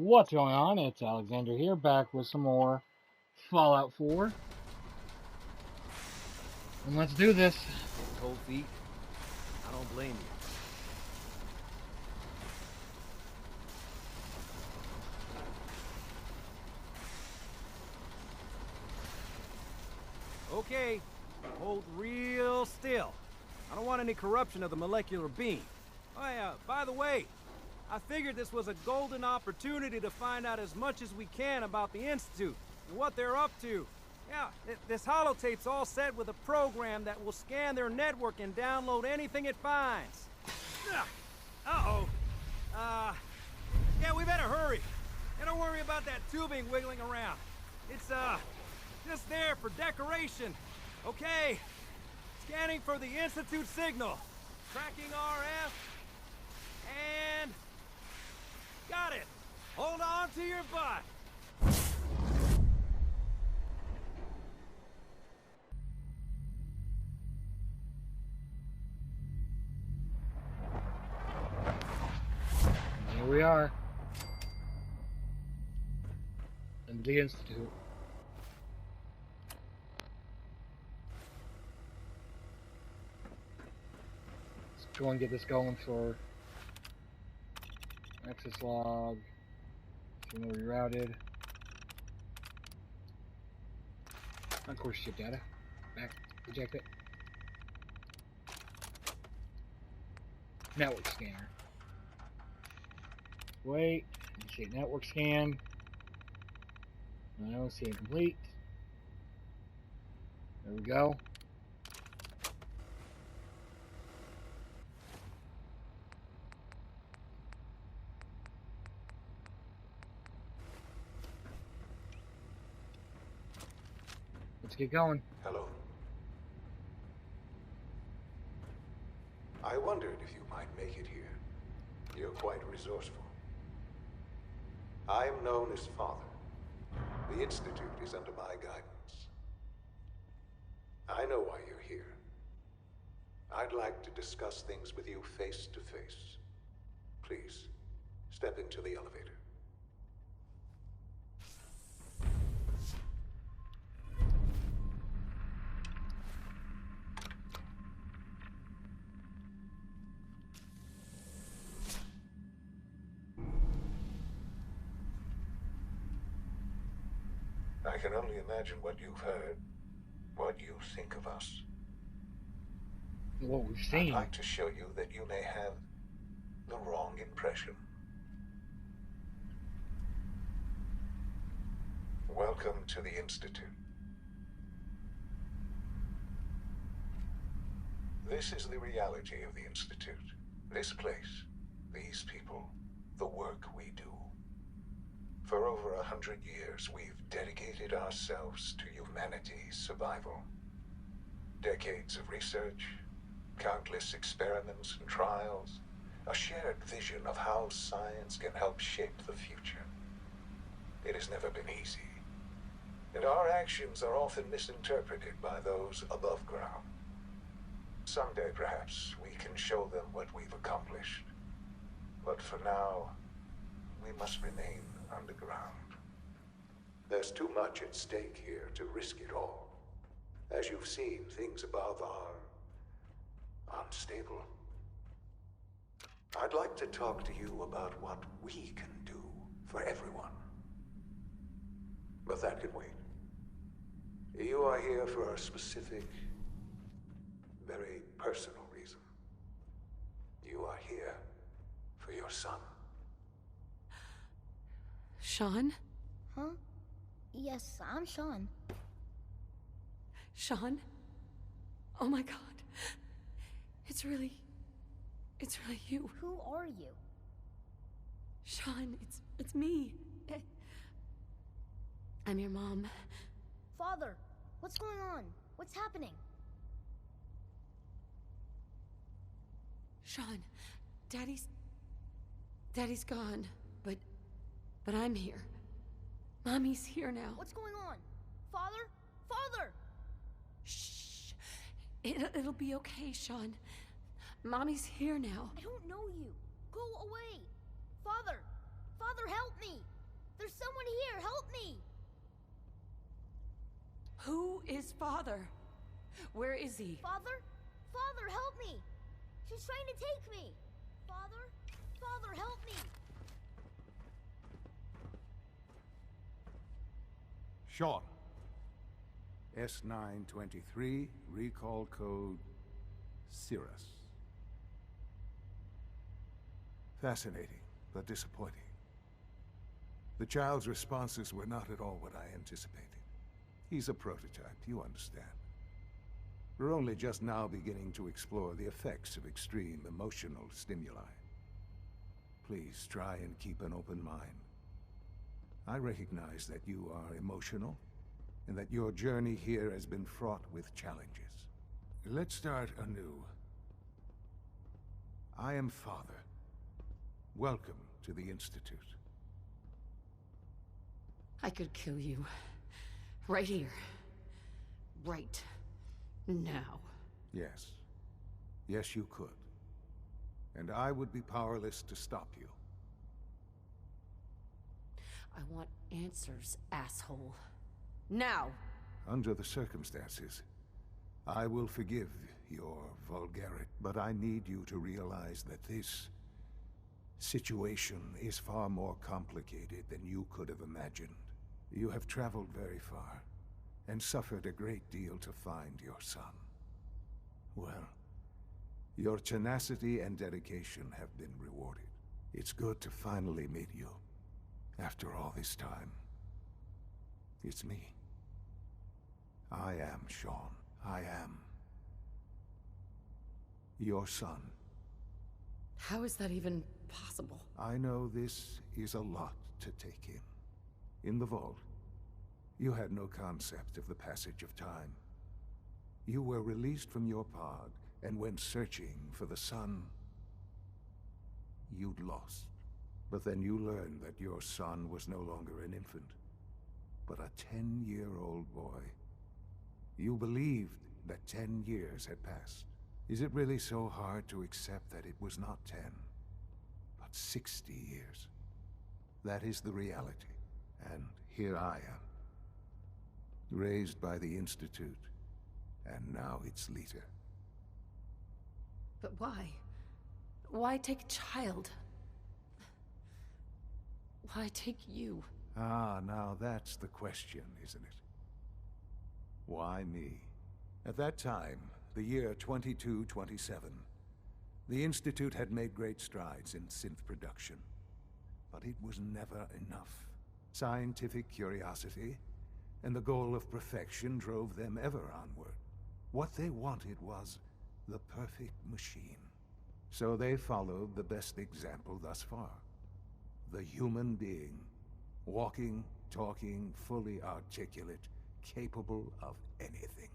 What's going on? It's Alexander here, back with some more Fallout 4. And let's do this. Cold feet? I don't blame you. Okay, hold real still. I don't want any corruption of the molecular beam. Oh yeah, by the way, I figured this was a golden opportunity to find out as much as we can about the Institute and what they're up to. Yeah, this holotape's all set with a program that will scan their network and download anything it finds. Uh-oh. Yeah, we better hurry. And don't worry about that tubing wiggling around. It's, just there for decoration. Okay. Scanning for the Institute signal. Tracking RF. And... got it. Hold on to your butt. Here we are. In the Institute. Let's go and get this going for access log. Signal rerouted. Of course, ship data. Back. Eject it. Network scanner. Wait. Initiate network scan. No, see incomplete. There we go. Let's get going. Hello. I wondered if you might make it here. You're quite resourceful. I am known as Father. The Institute is under my guidance. I know why you're here. I'd like to discuss things with you face to face. Please, step into the elevator. I can only imagine what you've heard, what you think of us. What we've seen. I'd like to show you that you may have the wrong impression. Welcome to the Institute. This is the reality of the Institute. This place, these people, the work we do. For over 100 years, we've dedicated ourselves to humanity's survival. Decades of research, countless experiments and trials, a shared vision of how science can help shape the future. It has never been easy, and our actions are often misinterpreted by those above ground. Someday, perhaps, we can show them what we've accomplished. But for now, we must remain underground. There's too much at stake here to risk it all. As you've seen, things above are unstable. I'd like to talk to you about what we can do for everyone. But that can wait. You are here for a specific, very personal reason. You are here for your son. Sean? Huh? Yes, I'm Sean. Sean? Oh my god. It's really you. Who are you? Sean, it's me. I'm your mom. Father, what's going on? What's happening? Sean, Daddy's gone, but I'm here. Mommy's here now. What's going on? Father? Father! Shh. It'll be okay, Sean. Mommy's here now. I don't know you. Go away. Father! Father, help me! There's someone here, help me! Who is Father? Where is he? Father? Father, help me! She's trying to take me! Father? Father, help me! Sean. S923, recall code Cirrus. Fascinating, but disappointing. The child's responses were not at all what I anticipated. He's a prototype, you understand. We're only just now beginning to explore the effects of extreme emotional stimuli. Please try and keep an open mind. I recognize that you are emotional, and that your journey here has been fraught with challenges. Let's start anew. I am Father. Welcome to the Institute. I could kill you. Right here. Right now. Yes. Yes, you could. And I would be powerless to stop you. I want answers, asshole. Now! Under the circumstances, I will forgive your vulgarity, but I need you to realize that this situation is far more complicated than you could have imagined. You have traveled very far, and suffered a great deal to find your son. Well, your tenacity and dedication have been rewarded. It's good to finally meet you, after all this time. It's me. I am Sean. I am your son. How is that even possible? I know this is a lot to take in. In the vault, you had no concept of the passage of time. You were released from your pod and went searching for the son you'd lost. But then you learned that your son was no longer an infant, but a 10-year-old boy. You believed that 10 years had passed. Is it really so hard to accept that it was not 10, but 60 years? That is the reality, and here I am. Raised by the Institute, and now its leader. But why? Why take a child? Why take you? Ah, now that's the question, isn't it? Why me? At that time, the year 2227, the Institute had made great strides in synth production. But it was never enough. Scientific curiosity and the goal of perfection drove them ever onward. What they wanted was the perfect machine. So they followed the best example thus far. The human being. Walking, talking, fully articulate, capable of anything.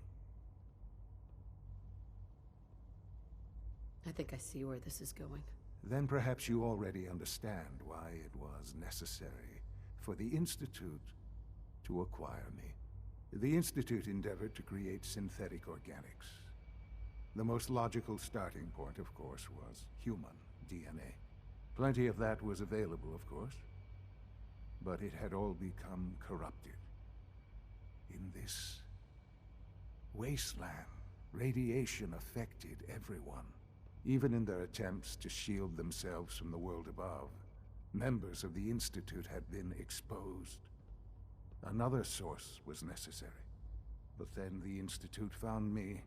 I think I see where this is going. Then perhaps you already understand why it was necessary for the Institute to acquire me. The Institute endeavored to create synthetic organics. The most logical starting point, of course, was human DNA. Plenty of that was available, of course, but it had all become corrupted. In this wasteland, radiation affected everyone. Even in their attempts to shield themselves from the world above, members of the Institute had been exposed. Another source was necessary. But then the Institute found me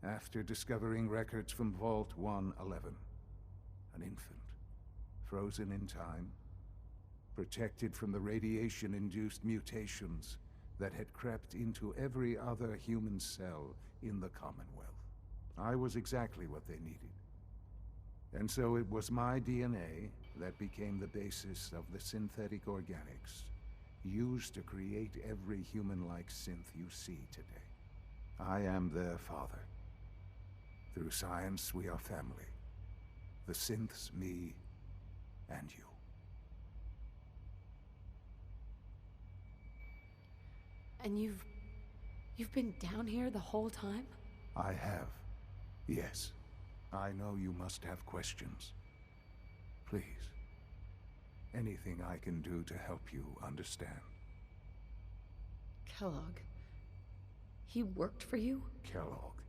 after discovering records from Vault 111. An infant, frozen in time, protected from the radiation-induced mutations that had crept into every other human cell in the Commonwealth. I was exactly what they needed. And so it was my DNA that became the basis of the synthetic organics used to create every human-like synth you see today. I am their father. Through science, we are family. The synths, me, and you. And you've been down here the whole time? I have. Yes. I know you must have questions. Please, anything I can do to help you understand. Kellogg. He worked for you? Kellogg.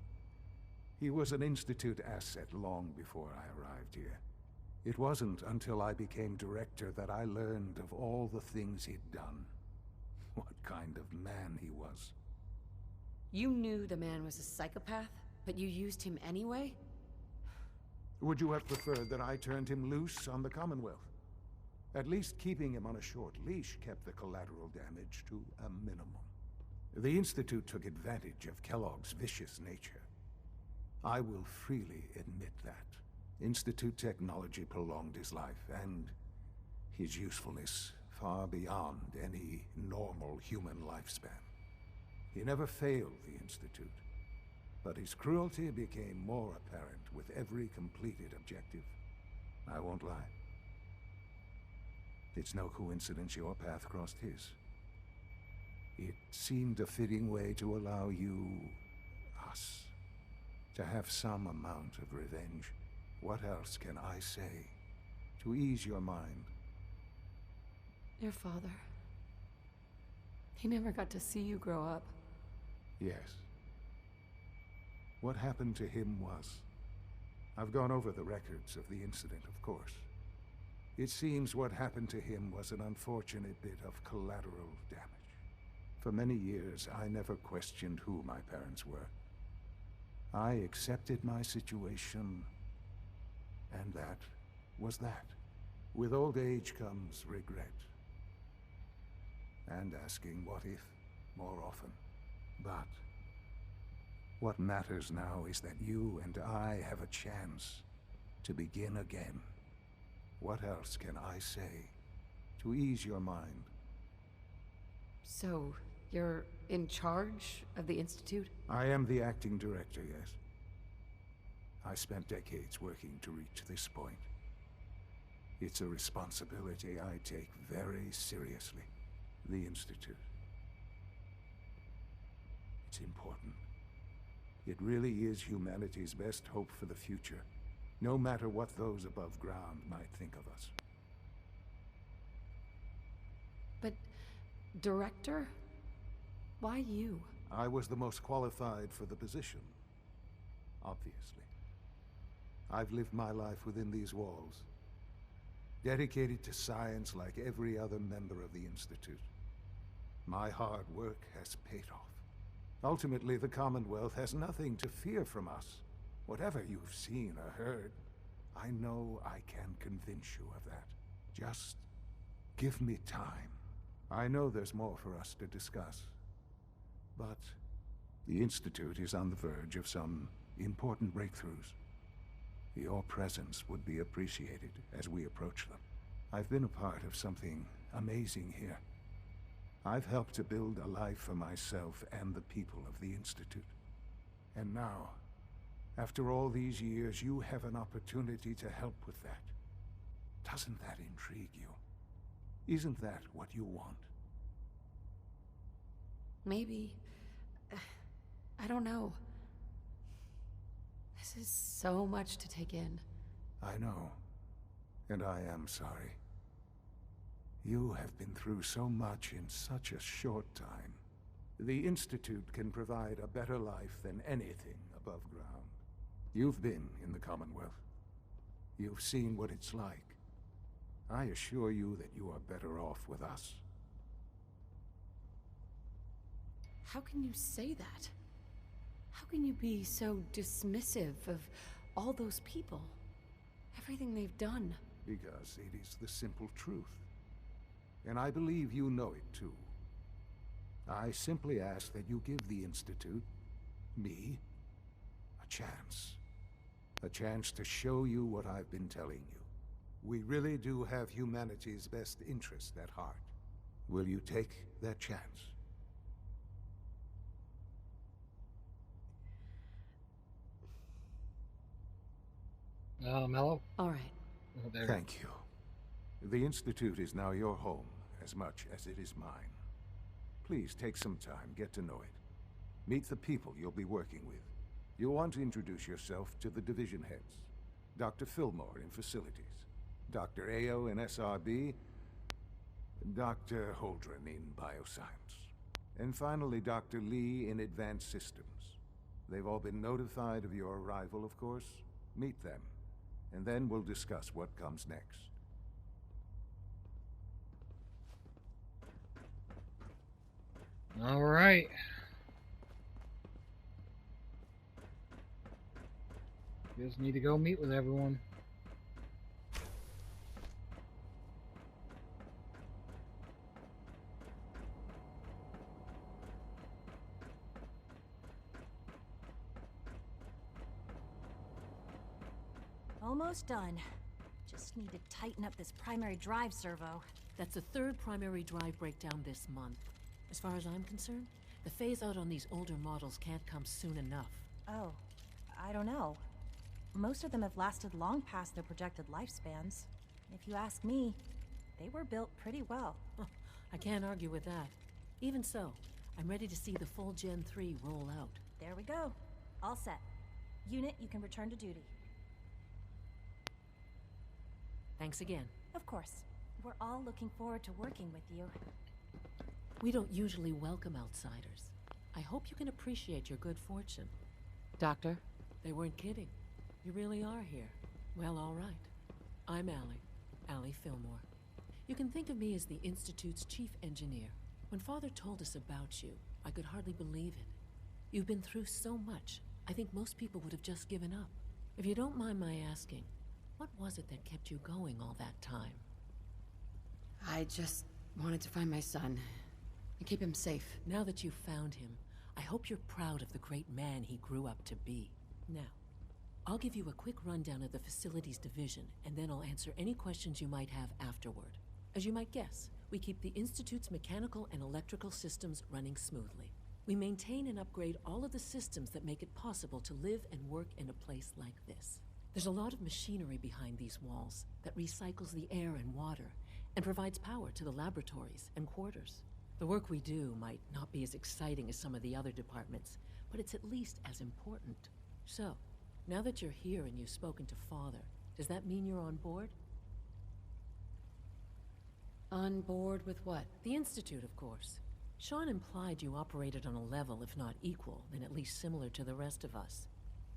He was an Institute asset long before I arrived here. It wasn't until I became director that I learned of all the things he'd done. What kind of man he was. You knew the man was a psychopath, but you used him anyway? Would you have preferred that I turned him loose on the Commonwealth? At least keeping him on a short leash kept the collateral damage to a minimum. The Institute took advantage of Kellogg's vicious nature. I will freely admit that. Institute technology prolonged his life, and his usefulness far beyond any normal human lifespan. He never failed the Institute, but his cruelty became more apparent with every completed objective. I won't lie. It's no coincidence your path crossed his. It seemed a fitting way to allow you, us, to have some amount of revenge. What else can I say to ease your mind? Your father. He never got to see you grow up. Yes. What happened to him was... I've gone over the records of the incident, of course. It seems what happened to him was an unfortunate bit of collateral damage. For many years, I never questioned who my parents were. I accepted my situation, and that was that. With old age comes regret. And asking what if more often. But what matters now is that you and I have a chance to begin again. What else can I say to ease your mind? So, you're in charge of the Institute? I am the acting director, yes. I spent decades working to reach this point. It's a responsibility I take very seriously. The Institute. It's important. It really is humanity's best hope for the future, no matter what those above ground might think of us. But, director? Why you? I was the most qualified for the position, obviously. I've lived my life within these walls, dedicated to science like every other member of the Institute. My hard work has paid off. Ultimately, the Commonwealth has nothing to fear from us. Whatever you've seen or heard, I know I can convince you of that. Just give me time. I know there's more for us to discuss. But the Institute is on the verge of some important breakthroughs. Your presence would be appreciated as we approach them. I've been a part of something amazing here. I've helped to build a life for myself and the people of the Institute. And now, after all these years, you have an opportunity to help with that. Doesn't that intrigue you? Isn't that what you want? Maybe. I don't know. This is so much to take in. I know. And I am sorry. You have been through so much in such a short time. The Institute can provide a better life than anything above ground. You've been in the Commonwealth. You've seen what it's like. I assure you that you are better off with us. How can you say that? How can you be so dismissive of all those people? Everything they've done? Because it is the simple truth. And I believe you know it too. I simply ask that you give the Institute, me, a chance. A chance to show you what I've been telling you. We really do have humanity's best interest at heart. Will you take that chance? Mello? All right. Oh, there. Thank you. The Institute is now your home, as much as it is mine. Please take some time, get to know it. Meet the people you'll be working with. You'll want to introduce yourself to the division heads. Dr. Fillmore in Facilities, Dr. Ayo in SRB, Dr. Holdren in bioscience. And finally, Dr. Lee in advanced systems. They've all been notified of your arrival, of course. Meet them, and then we'll discuss what comes next. All right. Just need to go meet with everyone. Almost done. Just need to tighten up this primary drive servo. That's the third primary drive breakdown this month. As far as I'm concerned, the phase-out on these older models can't come soon enough. Oh, I don't know. Most of them have lasted long past their projected lifespans. If you ask me, they were built pretty well. I can't argue with that. Even so, I'm ready to see the full Gen 3 roll out. There we go. All set. Unit, you can return to duty. Thanks again. Of course. We're all looking forward to working with you. We don't usually welcome outsiders. I hope you can appreciate your good fortune. Doctor, they weren't kidding. You really are here. Well, all right. I'm Allie Fillmore. You can think of me as the Institute's chief engineer. When Father told us about you, I could hardly believe it. You've been through so much, I think most people would have just given up. If you don't mind my asking, what was it that kept you going all that time? I just wanted to find my son and keep him safe. Now that you've found him, I hope you're proud of the great man he grew up to be. Now, I'll give you a quick rundown of the facilities division, and then I'll answer any questions you might have afterward. As you might guess, we keep the Institute's mechanical and electrical systems running smoothly. We maintain and upgrade all of the systems that make it possible to live and work in a place like this. There's a lot of machinery behind these walls that recycles the air and water and provides power to the laboratories and quarters. The work we do might not be as exciting as some of the other departments, but it's at least as important. So, now that you're here and you've spoken to Father, does that mean you're on board? On board with what? The Institute, of course. Sean implied you operated on a level, if not equal, then at least similar to the rest of us.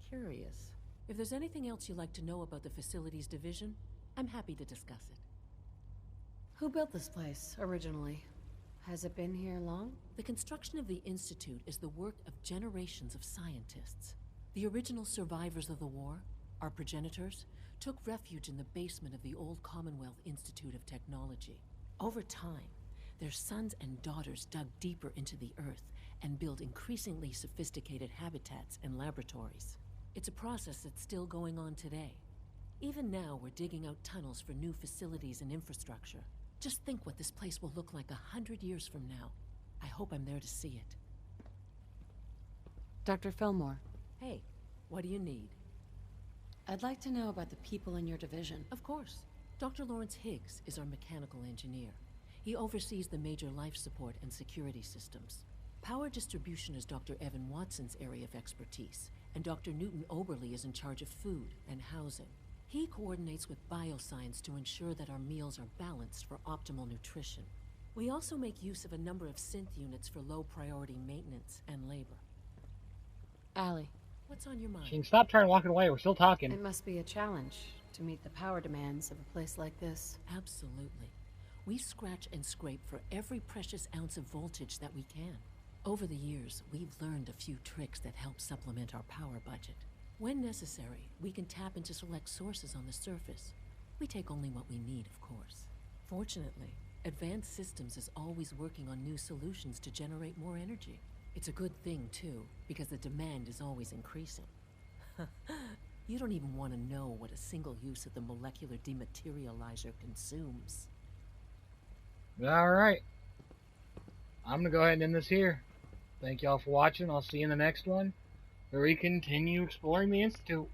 Curious. If there's anything else you'd like to know about the Facilities Division, I'm happy to discuss it. Who built this place, originally? Has it been here long? The construction of the Institute is the work of generations of scientists. The original survivors of the war, our progenitors, took refuge in the basement of the old Commonwealth Institute of Technology. Over time, their sons and daughters dug deeper into the earth and built increasingly sophisticated habitats and laboratories. It's a process that's still going on today. Even now, we're digging out tunnels for new facilities and infrastructure. Just think what this place will look like 100 years from now. I hope I'm there to see it. Dr. Fillmore. Hey, what do you need? I'd like to know about the people in your division. Of course. Dr. Lawrence Higgs is our mechanical engineer. He oversees the major life support and security systems. Power distribution is Dr. Evan Watson's area of expertise, and Dr. Newton Oberly is in charge of food and housing. He coordinates with bioscience to ensure that our meals are balanced for optimal nutrition. We also make use of a number of synth units for low-priority maintenance and labor. Allie. What's on your mind? She can stop trying walking away. We're still talking. It must be a challenge to meet the power demands of a place like this. Absolutely. We scratch and scrape for every precious ounce of voltage that we can. Over the years, we've learned a few tricks that help supplement our power budget. When necessary, we can tap into select sources on the surface. We take only what we need, of course. Fortunately, Advanced Systems is always working on new solutions to generate more energy. It's a good thing, too, because the demand is always increasing. You don't even want to know what a single use of the molecular dematerializer consumes. All right. I'm going to go ahead and end this here. Thank y'all for watching. I'll see you in the next one, where we continue exploring the Institute.